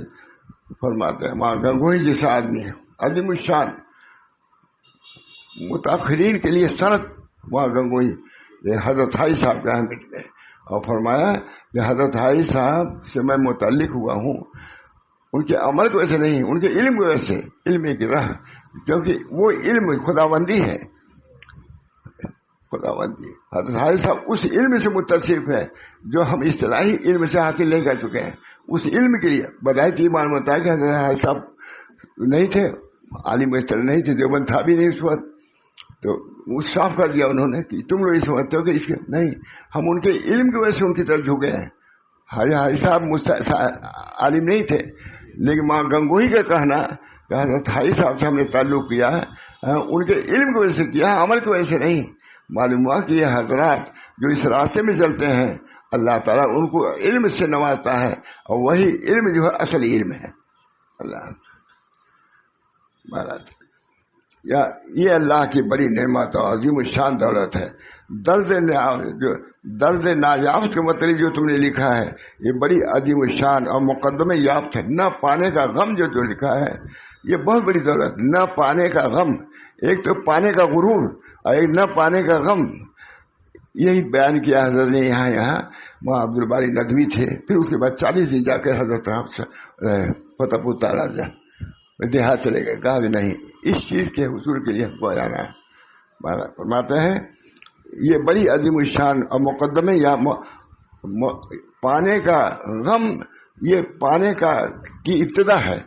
A: فرماتے ہیں۔ ماں گنگوئی جیسا آدمی ہے عظیم الشان، متاخرین کے لیے سند وہاں گنگوئی، یہ حضرت حائی صاحب کا مٹ گئے، اور فرمایا کہ حضرت حائی صاحب سے میں متعلق ہوا ہوں، ان کے عمل کی وجہ سے نہیں، ان کے علم کی وجہ سے، علم کی راہ، کیونکہ وہ علم خداوندی ہے، خداوندی۔ حضرت حائی صاحب اس علم سے متصف ہے جو ہم اصطلاحی علم سے حاصل نہیں کر چکے ہیں، اس علم کے لیے بداہی کی معلوم ہوتا ہے کہ حضرت حائی صاحب نہیں تھے، عالم اس طرح نہیں تھے، دیوبند تھا بھی نہیں اس وقت، تو وہ صاف کر دیا انہوں نے کہ تم لوگ یہ سمجھتے ہو کہ اس کے نہیں، ہم ان کے علم کی وجہ سے ان کی طرف جھکے ہیں۔ حاجی صاحب عالم نہیں تھے، لیکن ماں گنگوئی کا کہنا کہ حضرت حائی صاحب سے ہم نے تعلق کیا ہے، ان کے علم کی وجہ سے کیا، عمل کی وجہ سے نہیں۔ معلوم ہوا کہ یہ حضرات جو اس راستے میں چلتے ہیں، اللہ تعالیٰ ان کو علم سے نوازتا ہے، اور وہی علم جو ہے اصل علم ہے۔ اللہ مہاراج یہ اللہ کی بڑی نعمت اور عظیم الشان دولت ہے۔ درد نایافت کے متعلق جو تم نے لکھا ہے یہ بڑی عظیم الشان اور مقدمہ یافت ہے۔ نہ پانے کا غم جو لکھا ہے یہ بہت بڑی دولت، نہ پانے کا غم، ایک تو پانے کا غرور اور ایک نہ پانے کا غم، یہی بیان کیا حضرت نے یہاں وہاں عبد الباری ندوی تھے، پھر اس کے بعد 40 دن جا کر حضرت فتح پور راجا دیہات چلے گئے، کہا بھی نہیں اس چیز کے حصول کے لیے ہم کو جانا ہے۔ فرماتے ہیں یہ بڑی عظیم الشان اور مقدمے یا پانے کا غم، یہ پانے کا کی ابتدا ہے۔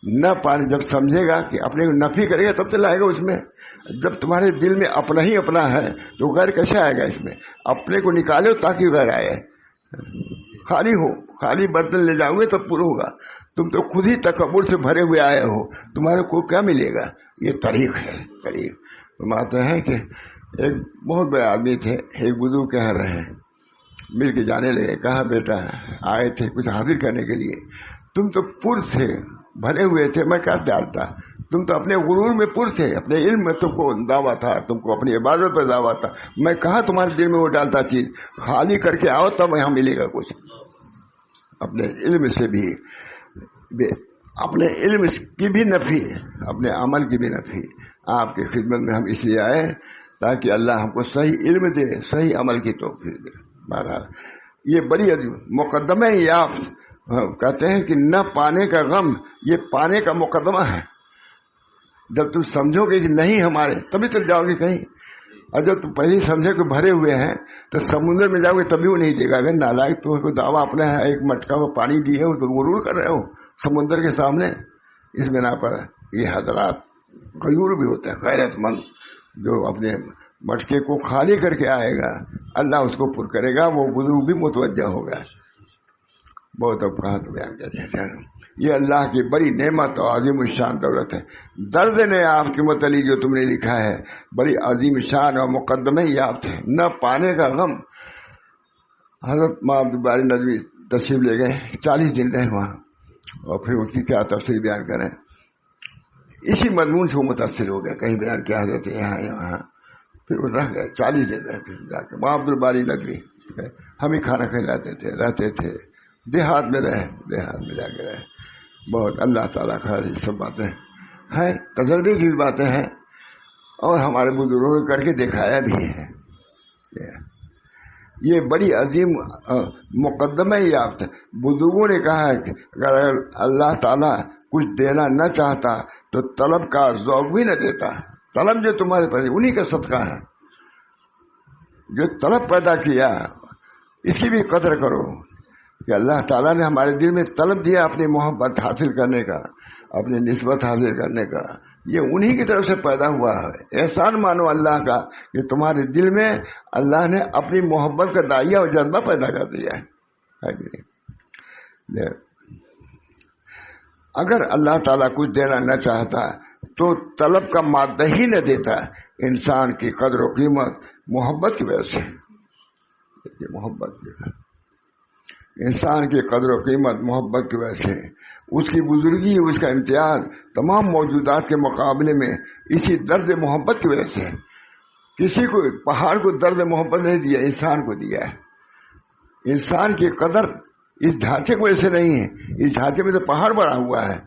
A: نہ پانے جب سمجھے گا کہ اپنے کو نفی کرے گا تب تو لائے گا اس میں، جب تمہارے دل میں اپنا ہی اپنا ہے تو غیر کیسے آئے گا اس میں؟ اپنے کو نکالو تاکہ غیر آئے، خالی ہو، خالی برتن لے جاؤ گے تب پورا ہوگا، تم تو خود ہی تکبر سے بھرے ہوئے آئے ہو، تمہارے کو کیا ملے گا؟ یہ طریق ہے، طریق۔ فرماتے ہیں کہ ایک بہت بڑے آدمی تھے، ایک بزرگ کہہ رہے ہیں، مل کے جانے لگے، کہا بیٹا آئے تھے کچھ حاصل کرنے کے لیے، تم تو پر تھے، بھرے ہوئے تھے، میں کیا ڈالتا، تم تو اپنے غرور میں پر تھے، اپنے علم میں تم کو دعویٰ تھا، تم کو اپنی عبادت پر دعویٰ تھا، میں کہاں تمہارے دل میں وہ ڈالتا چیز، خالی کر کے آؤ تب یہاں ملے گا کچھ۔ اپنے علم سے بھی، اپنے علم کی بھی نفی، اپنے عمل کی بھی نفی، آپ کی خدمت میں ہم اس لیے آئے تاکہ اللہ ہم کو صحیح علم دے، صحیح عمل کی توفیق دے۔ بہرحال یہ بڑی عظیم مقدمہ یافت، کہتے ہیں کہ نہ پانے کا غم، یہ پانے کا مقدمہ ہے۔ جب تم سمجھو گے کہ نہیں ہمارے، تبھی تک جاؤ گے کہیں، اور جب تم پہلے سمجھے کہ بھرے ہوئے ہیں تو سمندر میں جاؤ گے تبھی وہ نہیں دے گا۔ اگر نالائق تو کوئی دعویٰ اپنا ہے، ایک مٹکا وہ پانی دیے ہو تو غرور کر رہے ہو سمندر کے سامنے۔ اس بنا پر یہ حضرات غیور بھی ہوتے ہیں، غیرت مند، جو اپنے مٹکے کو خالی کر کے آئے گا اللہ اس کو پر کرے گا، وہ بزرگ بھی متوجہ ہوگا۔ بہت افقات بیان کرتے ہیں، یہ اللہ کی بڑی نعمت اور عظیم الشان دولت ہے۔ درد نے آپ کے متعلق جو تم نے لکھا ہے بڑی عظیم شان اور مقدمہ یافت ہے، نہ پانے کا غم۔ حضرت ماں عبد الباری ندوی تشریف لے گئے، 40 دن رہے وہاں، اور پھر اس کی کیا تفصیل بیان کریں، اسی مضمون سے وہ متاثر ہو گئے، کہیں بیان کیا حضرت یہاں، پھر وہ رہ گئے 40 دن رہے، پھر جا کے ماں عبد الباری ندوی ہم ہی کھانا کھلاتے تھے، رہتے تھے، دیہات میں رہے، دیہات میں جا کے رہے۔ بہت اللہ تعالیٰ خیر، یہ سب باتیں ہیں، تجربے کی باتیں ہیں، اور ہمارے بزرگوں نے کر کے دکھایا بھی ہے۔ یہ بڑی عظیم مقدمہ یافت ہے۔ بزرگوں نے کہا ہے کہ اگر اللہ تعالیٰ کچھ دینا نہ چاہتا تو طلب کا ذوق بھی نہ دیتا۔ طلب جو تمہارے پاس انہی کا صدقہ ہے، جو طلب پیدا کیا اس کی بھی قدر کرو، کہ اللہ تعالیٰ نے ہمارے دل میں طلب دیا اپنی محبت حاصل کرنے کا، اپنی نسبت حاصل کرنے کا، یہ انہی کی طرف سے پیدا ہوا ہے۔ احسان مانو اللہ کا کہ تمہارے دل میں اللہ نے اپنی محبت کا دائیہ اور جذبہ پیدا کر دیا ہے۔ اگر اللہ تعالیٰ کچھ دینا نہ چاہتا تو طلب کا مادہ ہی نہ دیتا۔ انسان کی قدر و قیمت محبت کی وجہ سے، محبت انسان کی قدر و قیمت محبت کی وجہ سے، اس کی بزرگی، اس کا امتیاز تمام موجودات کے مقابلے میں اسی درد محبت کی وجہ سے ہے۔ کسی کو، پہاڑ کو درد محبت نہیں دیا، انسان کو دیا ہے۔ انسان کی قدر اس ڈھانچے کی وجہ سے نہیں ہے، اس ڈھانچے میں تو پہاڑ بڑا ہوا ہے،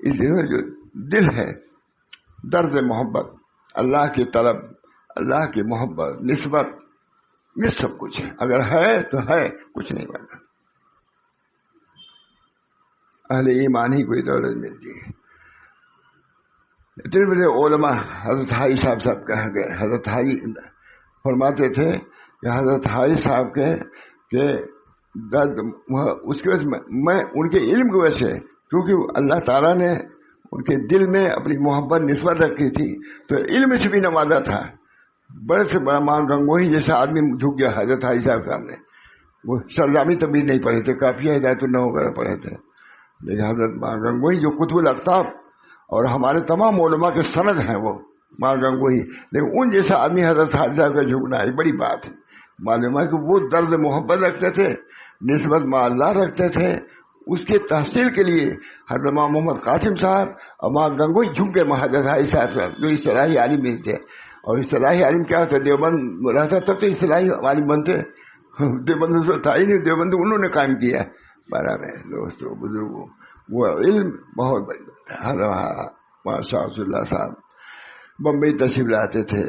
A: اس میں جو دل ہے، درد محبت، اللہ کی طلب، اللہ کی محبت، نسبت، یہ سب کچھ ہے۔ اگر ہے تو ہے، کچھ نہیں بنا۔ اہل ایمان ہی کوئی دولت ملتی ہے۔ اتنے بڑے علماء حضرت حاجی صاحب کہا گئے، حضرت حاجی فرماتے تھے کہ حضرت حاجی صاحب کہ درد اس کی وجہ سے میں ان کے علم کی وجہ سے، کیونکہ اللہ تعالیٰ نے ان کے دل میں اپنی محبت نسبت رکھی تھی تو علم سے بھی نوازا تھا۔ بڑے سے بڑا ماں گنگوہی جیسا آدمی جھک گیا حضرت حاجی صاحب سامنے، وہ سرجامی تبدیل نہیں پڑھے تھے، کافیہ ہدایت اللہ وغیرہ پڑھے تھے، لیکن حضرت ماں گنگوہی جو قطب الاقطاب اور ہمارے تمام علماء کے سند ہیں، وہ ماں گنگوہی، لیکن ان جیسا آدمی حضرت حاجی صاحب کا جھکنا ایک بڑی بات ہے۔ معلوم ہے کہ وہ درد محبت رکھتے تھے، نسبت مع اللہ رکھتے تھے، اس کے تحصیل کے لیے حضرت ماں محمد قاسم صاحب اور ماں گنگوئی جھک گئے حضرت حاجی صاحب جو اصطلاحی عالم بھی تھے۔ اور اصطلاحی عالم کیا ہوتا ہے؟ دیوبند رہتا تب تو اصطلاحی عالم بنتے، دیوبند تو تھا ہی نہیں، دیوبند انہوں نے قائم کیا۔ بارہ میں دوستوں بزرگوں، وہ علم بہت بڑی بات ہے۔ ماشاء اللہ صاحب بمبئی تشریف لاتے تھے،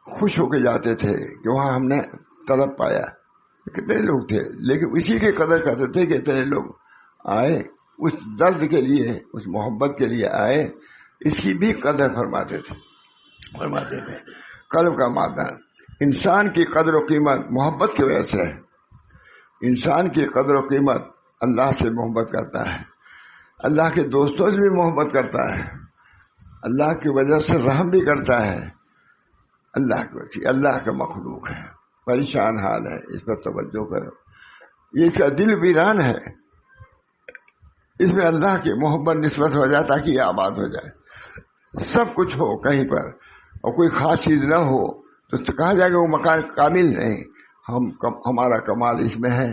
A: خوش ہو کے جاتے تھے کہ وہاں ہم نے طلب پایا۔ کتنے لوگ تھے، لیکن اسی کی قدر کرتے تھے کہ اتنے لوگ آئے، اس درد کے لیے، اس محبت کے لیے آئے، اس کی بھی قدر فرماتے تھے۔ قلب کا مادہ، انسان کی قدر و قیمت محبت کی وجہ سے ہے۔ انسان کی قدر و قیمت اللہ سے محبت کرتا ہے، اللہ کے دوستوں سے بھی محبت کرتا ہے، اللہ کی وجہ سے رحم بھی کرتا ہے۔ اللہ کی وجہ، اللہ کا مخلوق ہے، پریشان حال ہے، اس پر توجہ کرو۔ یہ کیا دل ویران ہے، اس میں اللہ کی محبت نسبت ہو جائے تاکہ یہ آباد ہو جائے۔ سب کچھ ہو کہیں پر اور کوئی خاص چیز نہ ہو تو کہا جائے گا وہ مکان کامل نہیں۔ ہمارا کمال اس میں ہے،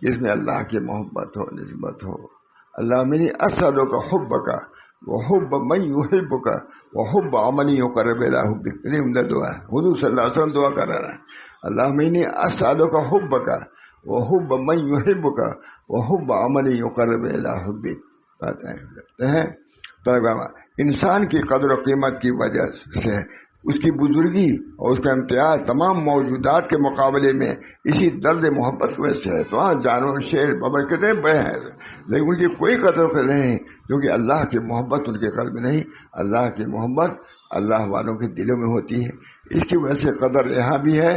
A: اس میں اللہ کی محبت ہو، نسبت ہو۔ اللہ منی اسألک حبک وحب من یحبک وحب عمل یقرب الی حبک۔ یہ عمدہ دعا ہے، حضور صلی اللہ علیہ وسلم دعا کر رہا ہے، اللہ منی اسألک حبک وحب من یحبک وحب عمل یقرب الی حبک۔ کہتے ہیں ترجمہ، انسان کی قدر و قیمت کی وجہ سے، اس کی بزرگی اور اس کا امتیاز تمام موجودات کے مقابلے میں اسی درد محبت کی وجہ سے ہے۔ تو جانور، شیر، ببر کتنے بڑے ہیں، لیکن ان کی کوئی قدر نہیں، کیونکہ اللہ کی محبت ان کے قلب میں نہیں۔ اللہ کی محبت اللہ والوں کے دلوں میں ہوتی ہے، اس کی وجہ سے قدر یہاں بھی ہے،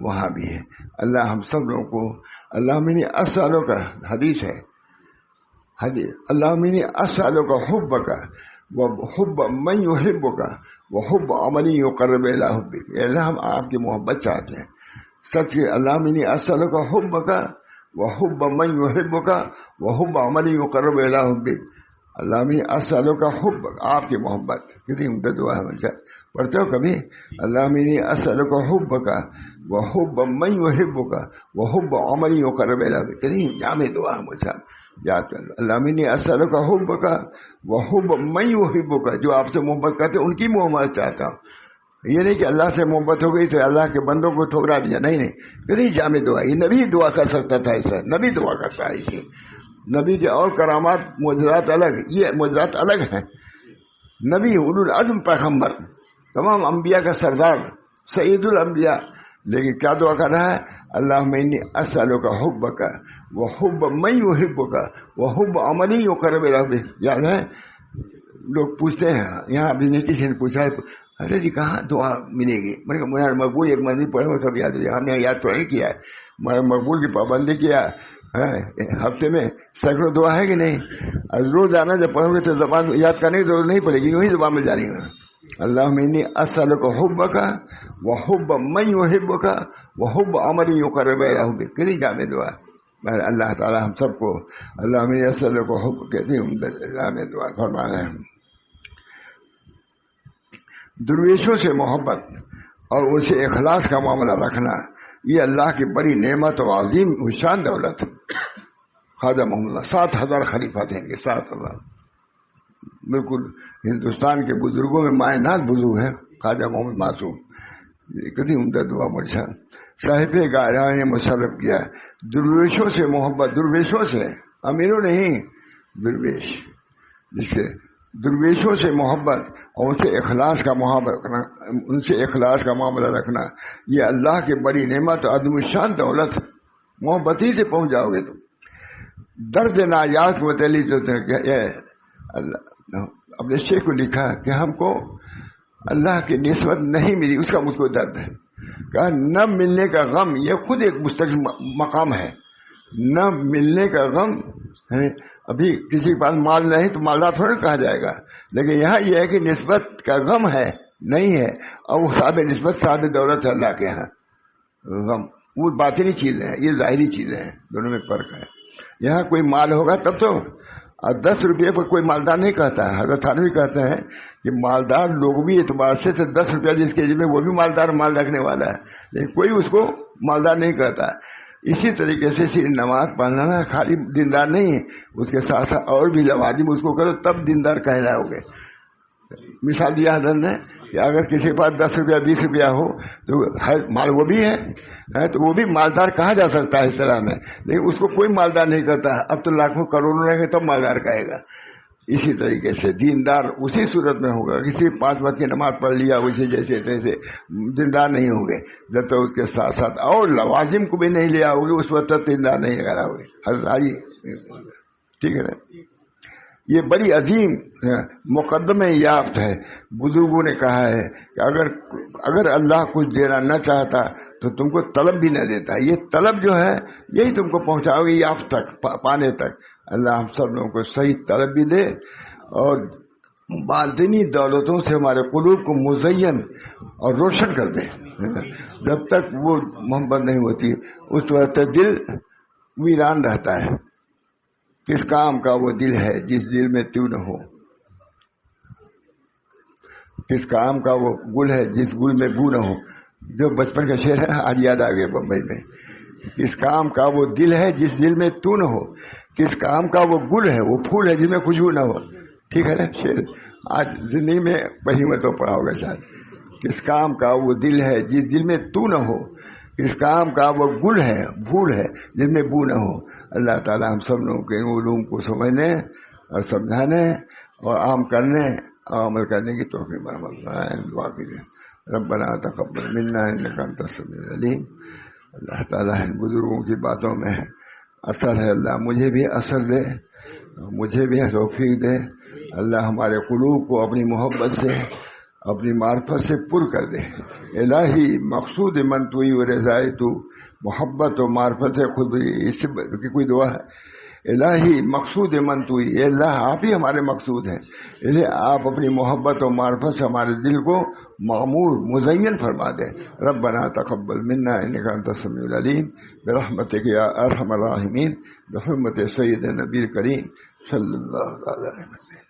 A: وہاں بھی ہے۔ اللہ ہم سب لوگوں کو، اللہ منی اسألک کا حدیث ہے، اللہ منی اسألک حبک وحب من یحبک وحب عمل یقرب الی حبک۔ اللہ ہم آپ کی محبت چاہتے ہیں، سچ کے اللہ منی اسألک حبک وحب من یحبک وحب عمل یقرب الی حبک۔ اللہ منی اسألک حبک، آپ کی محبت، کتنی عمدہ دعا ہے، پڑھتے ہو کبھی؟ اللہ منی اسألک حبک وحب من یحبک وحب عمل یقرب الی حبک۔ کتنی جامع دعا ہے مجھے یاد کر لو۔ اللہ منی اسألک حبک وحب من یحبک، جو آپ سے محبت کرتے ہیں ان کی محبت چاہتا ہوں۔ یہ نہیں کہ اللہ سے محبت ہو گئی تو اللہ کے بندوں کو ٹھکرا دیا، نہیں، کتنی جامع دعا۔ یہ نبی دعا کر سکتا تھا، ایسا نبی دعا کرتا ہے، اسے نبی کے اور کرامات معجزات الگ، یہ معجزات الگ ہیں۔ نبی اولو العزم پیغمبر، تمام انبیاء کا سردار، سید الانبیاء، لیکن کیا دعا کر رہا ہے؟ اللہم انی اسألک حبک وحب من یحبک وحب عمل یقرب الی حبک۔ یاد ہے لوگ پوچھتے ہیں، یہاں ابھی نہیں کسی نے پوچھا ہے، ارے جی کہاں دعا ملے گی؟ میں نے کہا مقبول ایک منزل پڑھے ہوئے سب یاد ہو جائے۔ ہم نے یاد تو نہیں کیا ہے، میں مقبول کی پابندی کیا ہفتے میں سینکڑوں دعا ہے کہ نہیں؟ روز آنا جب پڑھو گے تو زبان یاد کرنے کی ضرورت نہیں پڑے گی، وہی زبان میں جانی گا۔ اللہم انی اسألک حبک وحب من یحبک وحب عمل یقرب الی حبک۔ کتنی جامع دعا ہے۔ اللہ تعالی ہم سب کو اللہم انی اسألک حبک، کتنی عمدہ جامع دعا فرمانا ہے۔ درویشوں سے محبت اور ان سے اخلاص کا معاملہ رکھنا یہ اللہ کی بڑی نعمت و عظیم شان دولت. خواجہ محمد اللہ 7,000 خلیفہ تھے ان کے، 7,000. بالکل ہندوستان کے بزرگوں میں مائے ناز بزرگ ہیں خواجہ محمد معصوم. کتنی عمدہ دعا مرشا صاحب گارا نے مصرف کیا. درویشوں سے محبت، درویشوں سے، امیروں نہیں، درویش، جس سے درویشوں سے محبت اور ان سے اخلاص کا محبت رکھنا، ان سے اخلاص کا معاملہ رکھنا، یہ اللہ کی بڑی نعمت عظیم الشان دولت. محبت ہی سے پہنچ جاؤ گے تم. درد نایاز کو متعلق جو اللہ اپنے شیخ کو لکھا کہ ہم کو اللہ کی نسبت نہیں ملی، اس کا مجھ کو درد ہے. کہا نہ ملنے کا غم یہ خود ایک مستقل مقام ہے. نہ ملنے کا غم ہے. ابھی کسی کے پاس مال نہیں تو مالدار تھوڑا کہا جائے گا، لیکن یہاں یہ ہے کہ نسبت کا غم ہے نہیں ہے، اور وہ صاحب نسبت صاحب دولت ہے اللہ کے یہاں. غم وہ باطنی چیزیں ہیں، یہ ظاہری چیزیں ہیں، دونوں میں فرق ہے. یہاں کوئی مال ہوگا تب تو 10 روپئے پر کوئی مالدار نہیں کہتا ہے. حضرت تھانوی کہتے ہیں کہ مالدار لوگ بھی اعتبار سے 10 روپیہ جس کے جیب میں وہ بھی مالدار مال رکھنے والا ہے، لیکن کوئی اس کو مالدار نہیں کہتا. اسی طریقے سے صرف نماز پڑھنا نا خالی دیندار نہیں ہے، اس کے ساتھ ساتھ اور بھی لوازم اس کو کرو تب دیندار کہلاؤ گے. مثال دیا حضرت نے کہ اگر کسی کے پاس 10 روپیہ 20 روپیہ ہو تو مال وہ بھی ہے تو وہ بھی مالدار کہا جا سکتا ہے اسلام میں، لیکن اس کو کوئی مالدار نہیں کرتا. اب تو لاکھوں کروڑوں رہیں گے تب مالدار کہے گا. اسی طریقے سے دیندار اسی صورت میں ہوگا کہ صرف 5 وقت کی نماز پڑھ لیا ویسے جیسے تیسے دیندار نہیں ہوں گے جب تک اس کے ساتھ ساتھ اور لوازم کو بھی نہیں لیا ہوگی اس وقت تک دیندار نہیں لگا ہوگی. حضرت ٹھیک ہے نا. یہ بڑی عظیم مقدمہ یافت ہے. بزرگوں نے کہا ہے کہ اگر اللہ کچھ دینا نہ چاہتا تو تم کو طلب بھی نہ دیتا. یہ طلب جو ہے یہی تم کو پہنچاؤ گے یافت تک، پانے تک. اللہ ہم سب لوگوں کو صحیح طلب بھی دے اور باطنی دولتوں سے ہمارے قلوب کو مزین اور روشن کر دے. جب تک وہ محبت نہیں ہوتی اس وقت دل ویران رہتا ہے. کس کام کا وہ دل ہے جس دل میں تو نہ ہو، کس کام کا وہ گل ہے جس گل میں بو نہ ہو. جو بچپن کا شعر ہے آج یاد آ گیا بمبئی میں. کس کام کا وہ دل ہے جس دل میں تو نہ ہو، کس کام کا وہ گل ہے وہ پھول ہے جس میں خوشبو نہ ہو. ٹھیک ہے نا شعر آج زندگی میں پہلی مرتبہ پڑھا ہوگا شاید. کس کام کا وہ دل ہے جس دل میں تو نہ ہو، کس کام کا وہ گل ہے پھول ہے جس میں بو نہ ہو. اللہ تعالی ہم سب لوگوں کے علوم کو سمجھنے اور سمجھانے اور عام کرنے اور عمل کرنے کی توفیق دعا کیجیے. ربنا تقبل منا انک انت السمیع العلیم. اللہ تعالیٰ ان بزرگوں کی باتوں میں اثر ہے. اللہ مجھے بھی اثر دے، مجھے بھی توفیق دے. اللہ ہمارے قلوب کو اپنی محبت سے اپنی معرفت سے پر کر دے. الہی مقصود من توئی و رضائے تو، محبت و معرفت ہے خود اس کی کوئی دعا ہے. الہی مقصود من توئی، اے اللہ آپ ہی ہمارے مقصود ہیں. انہیں آپ اپنی محبت و معرفت سے ہمارے دل کو معمور مزین فرما دیں. ربنا تقبل منا انک انت السمیع العلیم برحمتک یا ارحم الراحمین بحرمت سید نبی کریم صلی اللہ علیہ وسلم.